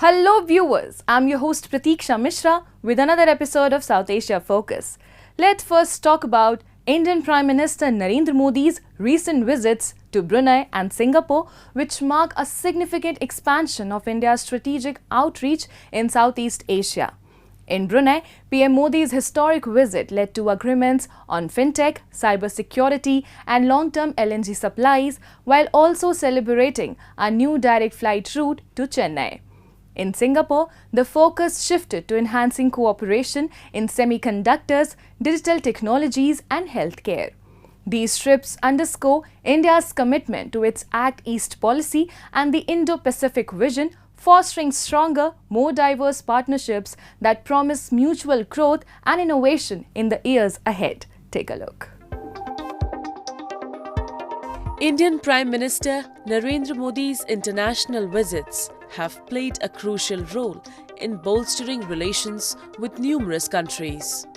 Hello viewers, I'm your host Pratiksha Mishra with another episode of South Asia Focus. Let's first talk about Indian Prime Minister Narendra Modi's recent visits to Brunei and Singapore, which mark a significant expansion of India's strategic outreach in Southeast Asia. In Brunei, PM Modi's historic visit led to agreements on fintech, cybersecurity and long-term LNG supplies, while also celebrating a new direct flight route to Chennai. In Singapore, the focus shifted to enhancing cooperation in semiconductors, digital technologies and healthcare. These trips underscore India's commitment to its Act East policy and the Indo-Pacific vision, fostering stronger, more diverse partnerships that promise mutual growth and innovation in the years ahead. Take a look. Indian Prime Minister Narendra Modi's international visits have played a crucial role in bolstering relations with numerous countries.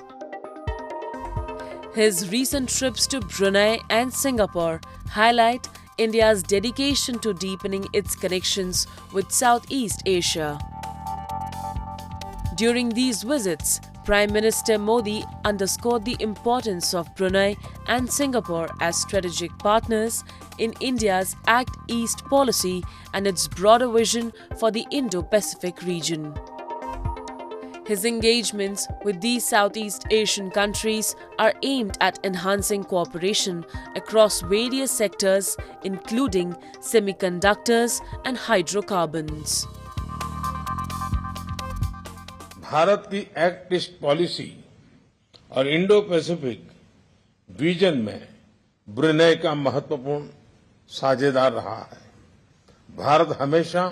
His recent trips to Brunei and Singapore highlight India's dedication to deepening its connections with Southeast Asia. During these visits, Prime Minister Modi underscored the importance of Brunei and Singapore as strategic partners in India's Act East policy and its broader vision for the Indo-Pacific region. His engagements with these Southeast Asian countries are aimed at enhancing cooperation across various sectors, including semiconductors and hydrocarbons. Bharat की act east policy और Indo Pacific vision में Brunei का महत्वपूर्ण साझेदार रहा है। भारत हमेशा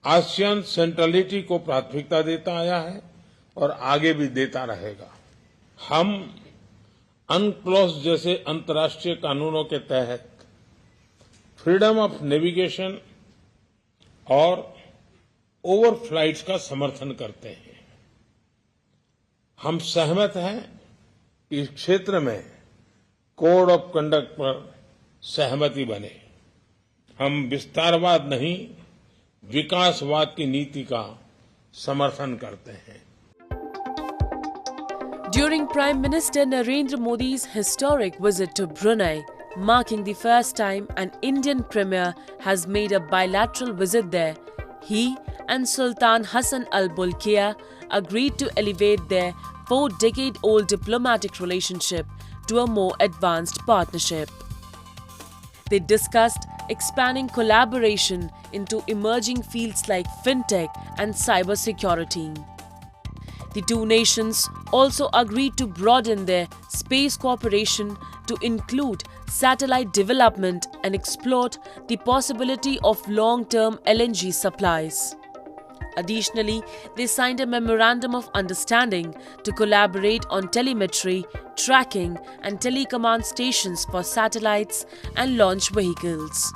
ASEAN centrality को प्राथमिकता देता आया है और आगे भी देता रहेगा। हम अनक्लॉस जैसे अंतर्राष्ट्रीय कानूनों के तहत फ्रीडम ऑफ नेविगेशन और ओवरफ्लाइट्स का समर्थन करते हैं। हम सहमत हैं कि इस क्षेत्र में कोड ऑफ कंडक्ट पर सहमति बने। हम विस्तारवाद नहीं, विकासवाद की नीति का समर्थन करते हैं। During Prime Minister Narendra Modi's historic visit to Brunei, marking the first time an Indian premier has made a bilateral visit there, he and Sultan Hassan Al Bolkiah agreed to elevate their 4-decade-old diplomatic relationship to a more advanced partnership. They discussed expanding collaboration into emerging fields like fintech and cybersecurity. The two nations also agreed to broaden their space cooperation to include satellite development and explored the possibility of long-term LNG supplies. Additionally, they signed a memorandum of understanding to collaborate on telemetry, tracking and telecommand stations for satellites and launch vehicles.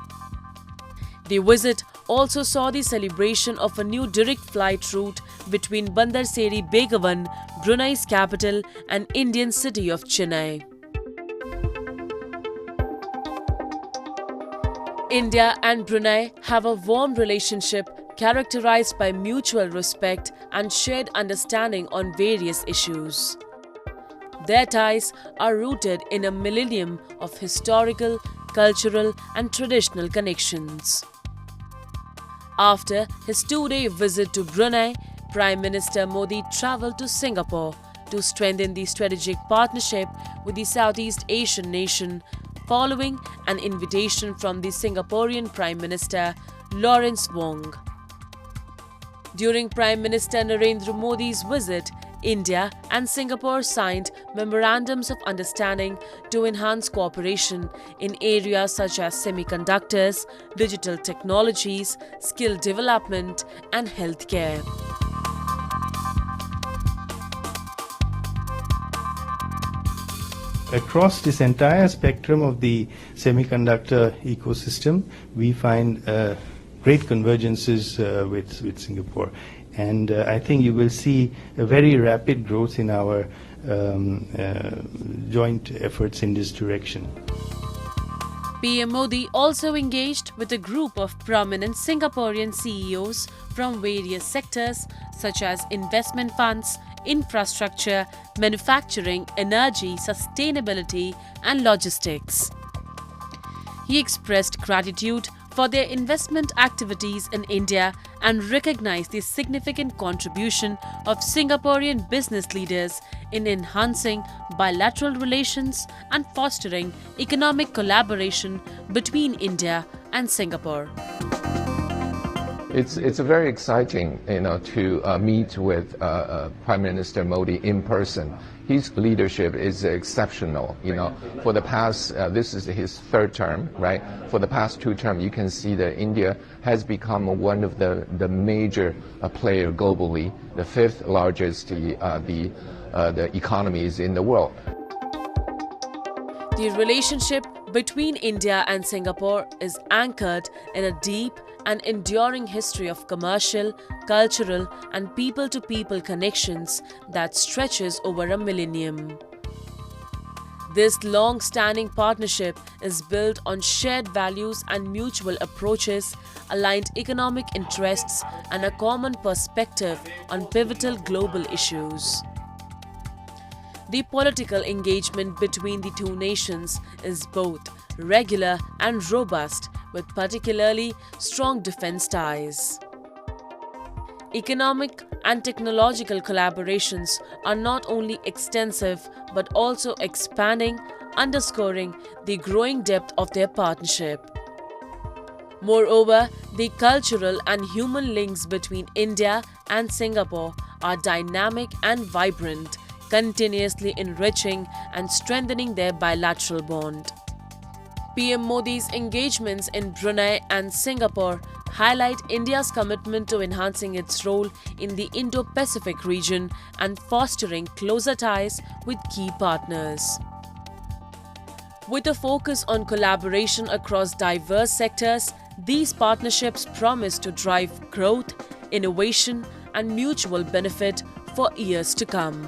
The visit also saw the celebration of a new direct flight route between Bandar Seri Begawan, Brunei's capital, and Indian city of Chennai. India and Brunei have a warm relationship characterized by mutual respect and shared understanding on various issues. Their ties are rooted in a millennium of historical, cultural, and traditional connections. After his 2-day visit to Brunei, Prime Minister Modi travelled to Singapore to strengthen the strategic partnership with the Southeast Asian nation, following an invitation from the Singaporean Prime Minister Lawrence Wong. During Prime Minister Narendra Modi's visit, India and Singapore signed memorandums of understanding to enhance cooperation in areas such as semiconductors, digital technologies, skill development, and healthcare. Across this entire spectrum of the semiconductor ecosystem, we find great convergences with Singapore. And I think you will see a very rapid growth in our joint efforts in this direction. PM Modi also engaged with a group of prominent Singaporean CEOs from various sectors such as investment funds, infrastructure, manufacturing, energy, sustainability, and logistics. He expressed gratitude for their investment activities in India and recognized the significant contribution of Singaporean business leaders in enhancing bilateral relations and fostering economic collaboration between India and Singapore. It's very exciting, to meet with Prime Minister Modi in person. His leadership is exceptional. For the past, this is his third term, right? For the past 2 terms, you can see that India has become one of the major player globally, the 5th largest the economies in the world. The relationship between India and Singapore is anchored in a deep and enduring history of commercial, cultural, and people-to-people connections that stretches over a millennium. This long-standing partnership is built on shared values and mutual approaches, aligned economic interests, and a common perspective on pivotal global issues. The political engagement between the two nations is both regular and robust, with particularly strong defense ties. Economic and technological collaborations are not only extensive but also expanding, underscoring the growing depth of their partnership. Moreover, the cultural and human links between India and Singapore are dynamic and vibrant, continuously enriching and strengthening their bilateral bond. PM Modi's engagements in Brunei and Singapore highlight India's commitment to enhancing its role in the Indo-Pacific region and fostering closer ties with key partners. With a focus on collaboration across diverse sectors, these partnerships promise to drive growth, innovation, and mutual benefit for years to come.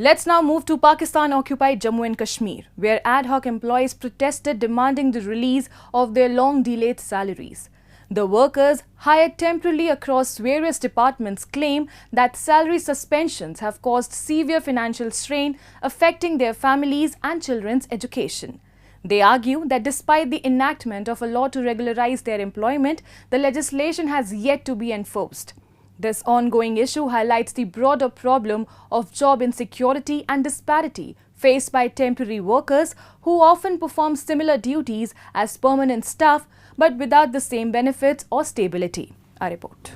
Let's now move to Pakistan-occupied Jammu and Kashmir, where ad hoc employees protested demanding the release of their long-delayed salaries. The workers, hired temporarily across various departments, claim that salary suspensions have caused severe financial strain, affecting their families and children's education. They argue that despite the enactment of a law to regularize their employment, the legislation has yet to be enforced. This ongoing issue highlights the broader problem of job insecurity and disparity faced by temporary workers who often perform similar duties as permanent staff but without the same benefits or stability. A report.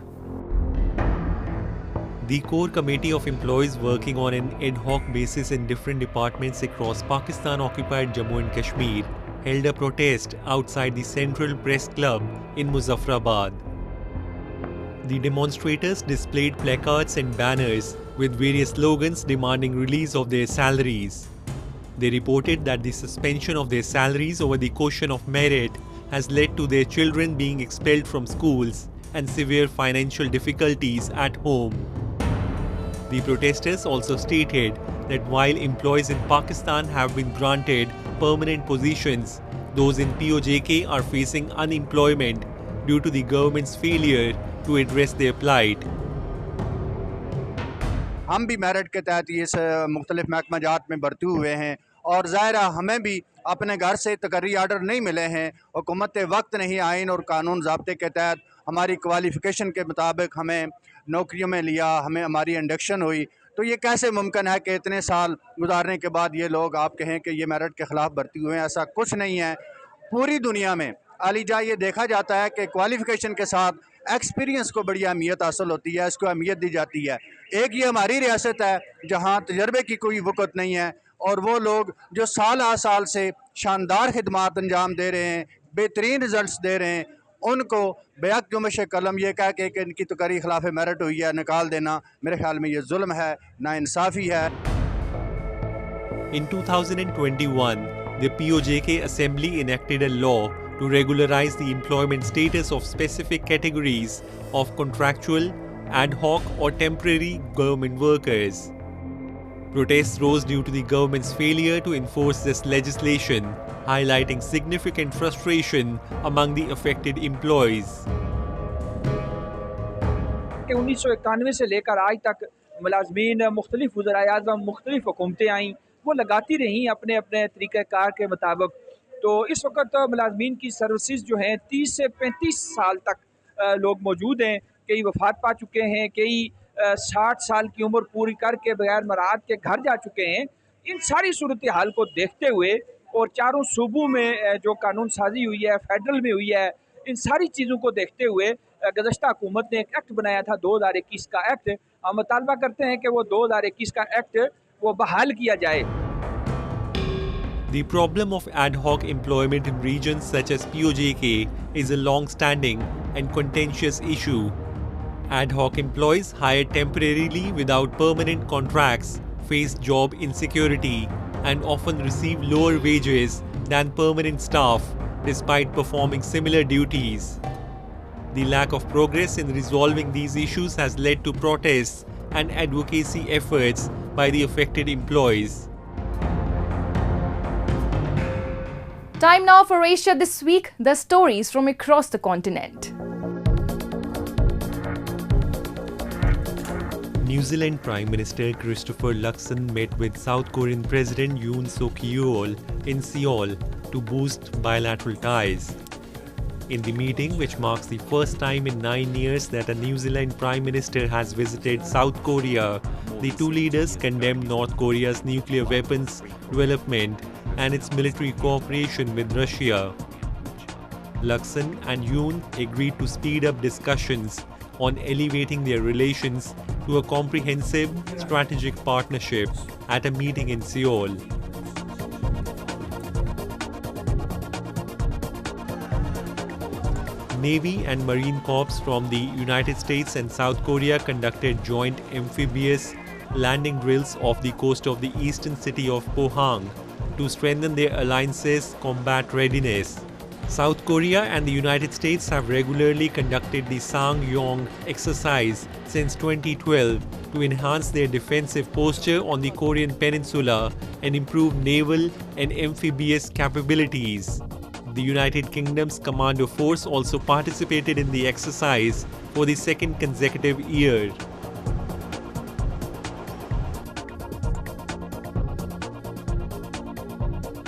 The core committee of employees working on an ad hoc basis in different departments across Pakistan-occupied Jammu and Kashmir held a protest outside the Central Press Club in Muzaffarabad. The demonstrators displayed placards and banners with various slogans demanding release of their salaries. They reported that the suspension of their salaries over the question of merit has led to their children being expelled from schools and severe financial difficulties at home. The protesters also stated that while employees in Pakistan have been granted permanent positions, those in POJK are facing unemployment due to the government's failure to address their plight. हम भी merit के तहत ये मुख्तलिफ महकमा जात में भर्ती हुए हैं और ज़ाहिर हमें भी अपने घर से तकर्री आर्डर नहीं मिले हैं। हुकूमत वक्त नहीं आइन और कानून ज़ाब्ते के तहत हमारी क्वालिफ़िकेशन के मुताबिक हमें नौकरियों में लिया, हमें हमारी इंडक्शन हुई। तो ये कैसे मुमकिन है कि इतने साल गुजारने के बाद ये लोग आप कहें कि ये मेरिट के ख़िलाफ़ भर्ती हुए हैं? ऐसा कुछ नहीं है। पूरी दुनिया में आलिजा ये देखा जाता है कि क्वालिफ़िकेशन के साथ एक्सपीरियंस को बड़ी अहमियत हासिल होती है, इसको अहमियत दी जाती है। एक ये हमारी रियासत है जहाँ तजर्बे की कोई वक़्त नहीं है और वो लोग जो साल आ साल से शानदार खिदमात अंजाम दे रहे हैं, बेहतरीन रिज़ल्ट्स दे रहे हैं, उनको बेहक जुम्मश कलम ये कह के कि इनकी तकर्री खिलाफ मेरिट हुई है निकाल देना, मेरे ख्याल में ये जुल्म है, नाइंसाफ़ी है। In 2021, the POJK Assembly enacted a law to regularize the employment status of specific categories of contractual, ad hoc or temporary government workers. Protests rose due to the government's failure to enforce this legislation, highlighting significant frustration among the affected employees. कि 1991 से लेकर आज तक मुलाजमीन मुख्तलिफ वज़राए-आज़म मुख्तलिफ हुकूमतें आईं, वो लगाती रहीं अपने अपने तरीक़ाकार के मुताबिक। तो इस वक्त मुलाजमीन की सर्विसेज जो हैं 30 से 35 साल तक लोग मौजूद हैं, कई वफ़ात पा चुके हैं, कई 60 साल की उम्र पूरी करके बगैर मराद के घर जा चुके हैं। इन सारी सूरत हाल को देखते हुए और चारों सूबों में जो कानून साजी हुई है, फेडरल में हुई है, इन सारी चीज़ों को देखते हुए गुज़श्ता हुकूमत ने एक एक्ट बनाया था 2021 का एक्ट। हम मुतालबा करते हैं कि वो 2021 का एक्ट वो बहाल किया जाए। The problem of ad hoc employment in regions such as POJK is a long-standing and contentious issue. Ad hoc employees hired temporarily without permanent contracts face job insecurity and often receive lower wages than permanent staff despite performing similar duties. The lack of progress in resolving these issues has led to protests and advocacy efforts by the affected employees. Time now for Asia This Week, the stories from across the continent. New Zealand Prime Minister Christopher Luxon met with South Korean President Yoon Suk Yeol in Seoul to boost bilateral ties. In the meeting, which marks the first time in 9 years that a New Zealand Prime Minister has visited South Korea, the two leaders condemned North Korea's nuclear weapons development and its military cooperation with Russia. Luxon and Yoon agreed to speed up discussions on elevating their relations to a comprehensive strategic partnership at a meeting in Seoul. Navy and Marine Corps from the United States and South Korea conducted joint amphibious landing drills off the coast of the eastern city of Pohang to strengthen their alliance's combat readiness. South Korea and the United States have regularly conducted the Sang-yong exercise since 2012 to enhance their defensive posture on the Korean peninsula and improve naval and amphibious capabilities. The United Kingdom's Commando Force also participated in the exercise for the second consecutive year.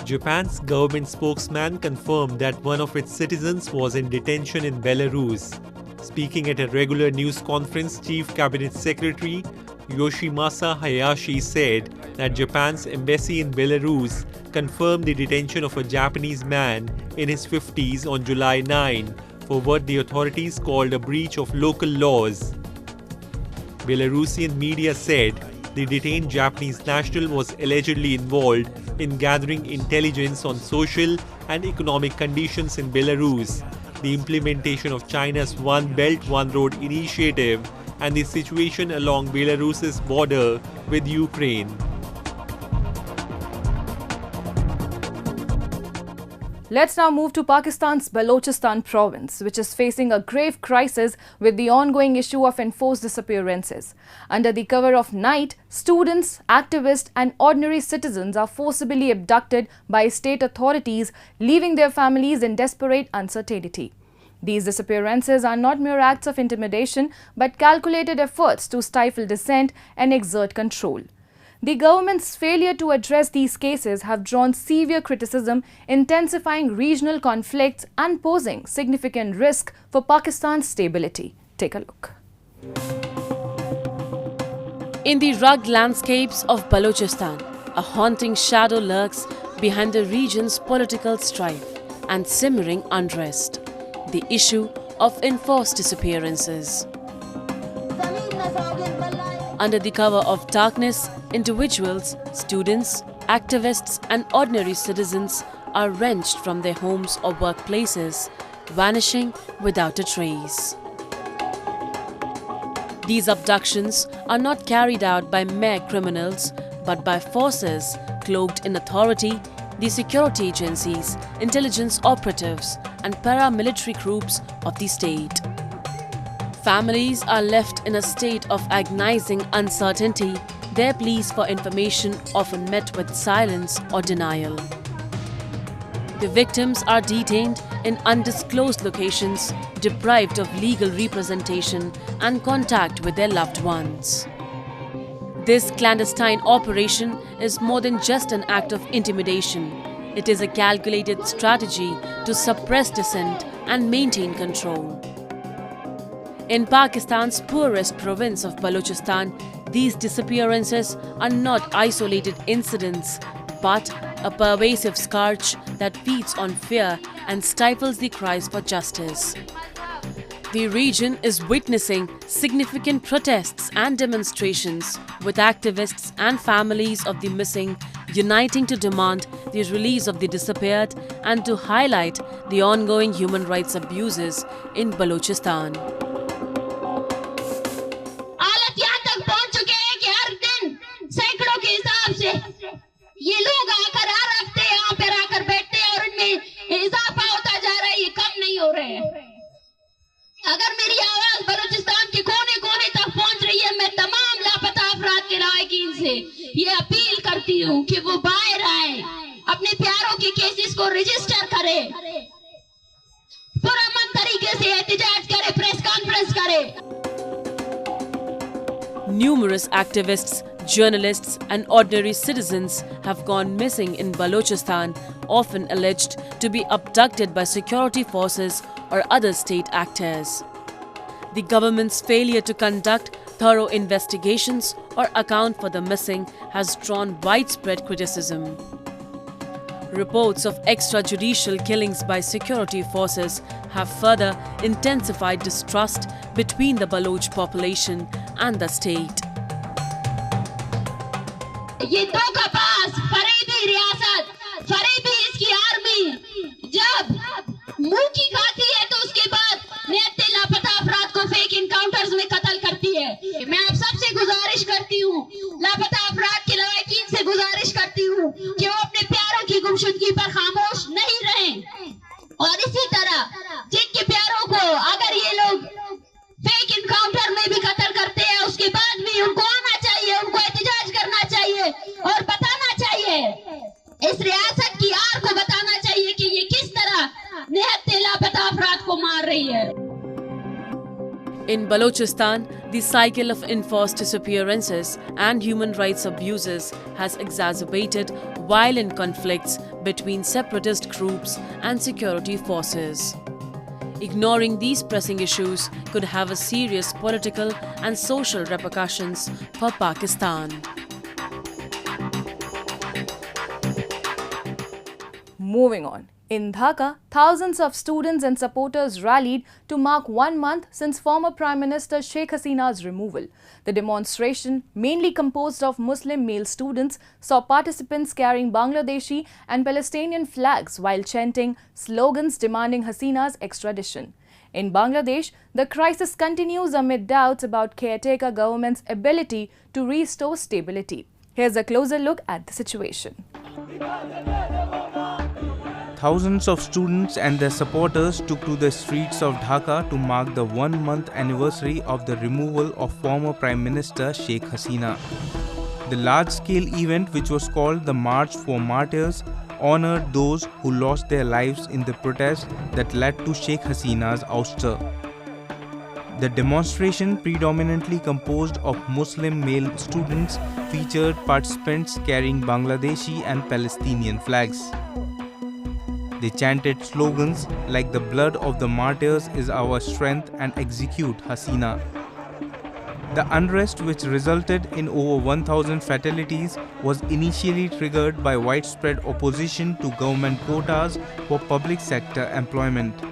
Japan's government spokesman confirmed that one of its citizens was in detention in Belarus. Speaking at a regular news conference, Chief Cabinet Secretary Yoshimasa Hayashi said that Japan's embassy in Belarus confirmed the detention of a Japanese man in his 50s on July 9 for what the authorities called a breach of local laws. Belarusian media said the detained Japanese national was allegedly involved in gathering intelligence on social and economic conditions in Belarus, the implementation of China's One Belt, One Road initiative, and the situation along Belarus's border with Ukraine. Let's now move to Pakistan's Balochistan province, which is facing a grave crisis with the ongoing issue of enforced disappearances. Under the cover of night, students, activists and ordinary citizens are forcibly abducted by state authorities, leaving their families in desperate uncertainty. These disappearances are not mere acts of intimidation, but calculated efforts to stifle dissent and exert control. The government's failure to address these cases have drawn severe criticism, intensifying regional conflicts and posing significant risk for Pakistan's stability. Take a look. In the rugged landscapes of Balochistan, a haunting shadow lurks behind the region's political strife and simmering unrest: the issue of enforced disappearances. Under the cover of darkness, individuals, students, activists and ordinary citizens are wrenched from their homes or workplaces, vanishing without a trace. These abductions are not carried out by mere criminals, but by forces cloaked in authority, the security agencies, intelligence operatives and paramilitary groups of the state. Families are left in a state of agonizing uncertainty their pleas for information often met with silence or denial. The victims are detained in undisclosed locations, deprived of legal representation and contact with their loved ones. This clandestine operation is more than just an act of intimidation. It is a calculated strategy to suppress dissent and maintain control. In Pakistan's poorest province of Balochistan, these disappearances are not isolated incidents, but a pervasive scourge that feeds on fear and stifles the cries for justice. The region is witnessing significant protests and demonstrations, with activists and families of the missing uniting to demand the release of the disappeared and to highlight the ongoing human rights abuses in Balochistan. ये लोग आकर आ रखते हैं, यहाँ पर आकर बैठते हैं और इनमें इजाफा होता जा रहा है, ये कम नहीं हो रहे हैं। अगर मेरी आवाज बलूचिस्तान के कोने कोने तक पहुंच रही है, मैं तमाम लापता अफराद के लायकीन से ये अपील करती हूँ कि वो बाहर आए, अपने प्यारों के केसेस को रजिस्टर करे, पुरअमन तरीके से एहतजाज करे, प्रेस कॉन्फ्रेंस करे। Numerous activists, journalists and ordinary citizens have gone missing in Balochistan, often alleged to be abducted by security forces or other state actors. The government's failure to conduct thorough investigations or account for the missing has drawn widespread criticism. Reports of extrajudicial killings by security forces have further intensified distrust between the Baloch population and the state. ये दो का पास फरेबी रियासत, फरेबी इसकी army जब मुंह की खाती है तो उसके बाद नियत लापता अफराद को फेक इनकाउंटर्स में कत्ल करती है। मैं आप सबसे गुजारिश करती हूँ, लापता अफराद के लवाकिन से गुजारिश करती हूँ कि वो अपने प्यारों की गुमशुदगी पर खामोश नहीं रहें, और इसी तरह जिनके प्यारों को अगर ये लोग फेक इनकाउंटर में भी कत्ल करते हैं, उसके बाद भी उनको आना चाहिए, उनको एहतजाज करना चाहिए और बताना चाहिए, इस रियासत की आर को बताना चाहिए कि ये किस तरह निहत्ते लापता अफराद को मार रही है। In Balochistan, the cycle of enforced disappearances and human rights abuses has exacerbated violent conflicts between separatist groups and security forces. Ignoring these pressing issues could have a serious political and social repercussions for Pakistan. Moving on. In Dhaka, thousands of students and supporters rallied to mark 1 month since former Prime Minister Sheikh Hasina's removal. The demonstration, mainly composed of Muslim male students, saw participants carrying Bangladeshi and Palestinian flags while chanting slogans demanding Hasina's extradition. In Bangladesh, the crisis continues amid doubts about caretaker government's ability to restore stability. Here's a closer look at the situation. Thousands of students and their supporters took to the streets of Dhaka to mark the 1-month anniversary of the removal of former Prime Minister Sheikh Hasina. The large-scale event, which was called the March for Martyrs, honored those who lost their lives in the protest that led to Sheikh Hasina's ouster. The demonstration, predominantly composed of Muslim male students, featured participants carrying Bangladeshi and Palestinian flags. They chanted slogans like "The blood of the martyrs is our strength" and "Execute Hasina." The unrest, which resulted in over 1,000 fatalities, was initially triggered by widespread opposition to government quotas for public sector employment.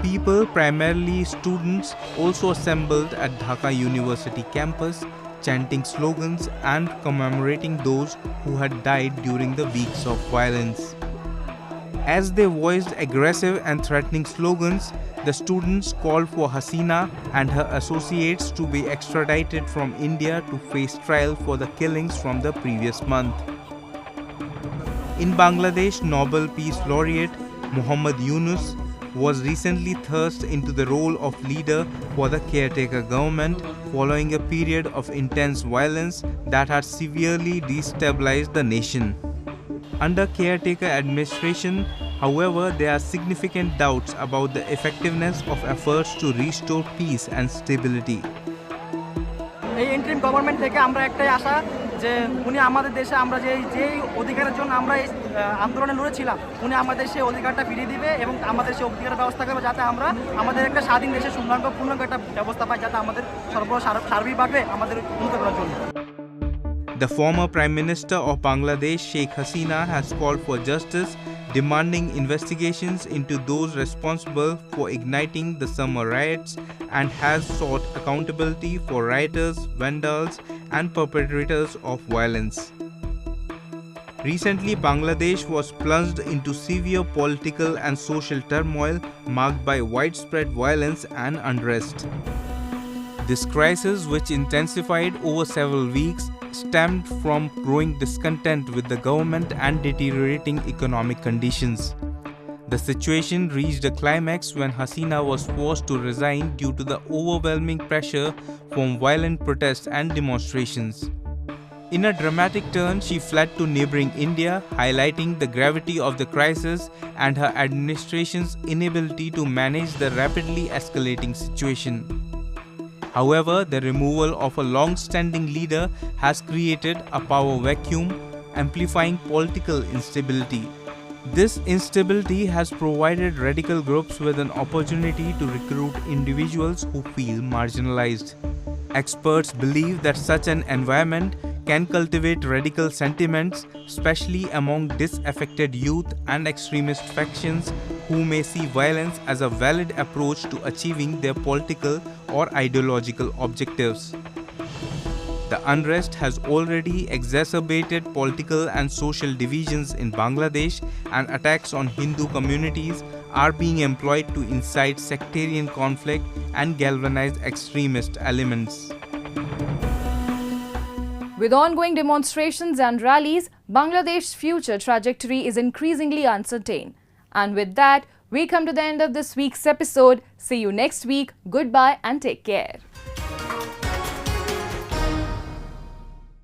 People, primarily students, also assembled at Dhaka University campus, chanting slogans and commemorating those who had died during the weeks of violence. As they voiced aggressive and threatening slogans, the students called for Hasina and her associates to be extradited from India to face trial for the killings from the previous month. In Bangladesh, Nobel Peace Laureate Muhammad Yunus was recently thrust into the role of leader for the caretaker government following a period of intense violence that had severely destabilized the nation. Under caretaker administration, however, there are significant doubts about the effectiveness of efforts to restore peace and stability. এই interim government থেকে আমরা একটাই আশা যে উনি আমাদের দেশে আমরা যে অধিকারের জন্য আমরা এই আন্দোলনে লড়েছিলাম উনি আমাদের সেই অধিকারটা ফিরিয়ে দিবে এবং আমাদের সেই অধিকারের ব্যবস্থা করবে যাতে আমরা আমাদের একটা স্বাধীন দেশে পূর্ণ একটা ব্যবস্থা পাই যাতে আমাদের সার্বিকভাবে আমাদের উন্নত করার জন্য। The former Prime Minister of Bangladesh, Sheikh Hasina, has called for justice, demanding investigations into those responsible for igniting the summer riots, and has sought accountability for rioters, vandals, and perpetrators of violence. Recently, Bangladesh was plunged into severe political and social turmoil marked by widespread violence and unrest. This crisis, which intensified over several weeks, stemmed from growing discontent with the government and deteriorating economic conditions. The situation reached a climax when Hasina was forced to resign due to the overwhelming pressure from violent protests and demonstrations. In a dramatic turn, she fled to neighboring India, highlighting the gravity of the crisis and her administration's inability to manage the rapidly escalating situation. However, the removal of a long-standing leader has created a power vacuum, amplifying political instability. This instability has provided radical groups with an opportunity to recruit individuals who feel marginalized. Experts believe that such an environment can cultivate radical sentiments, especially among disaffected youth and extremist factions who may see violence as a valid approach to achieving their political or ideological objectives. The unrest has already exacerbated political and social divisions in Bangladesh, and attacks on Hindu communities are being employed to incite sectarian conflict and galvanize extremist elements. With ongoing demonstrations and rallies, Bangladesh's future trajectory is increasingly uncertain. And with that, we come to the end of this week's episode. See you next week. Goodbye and take care.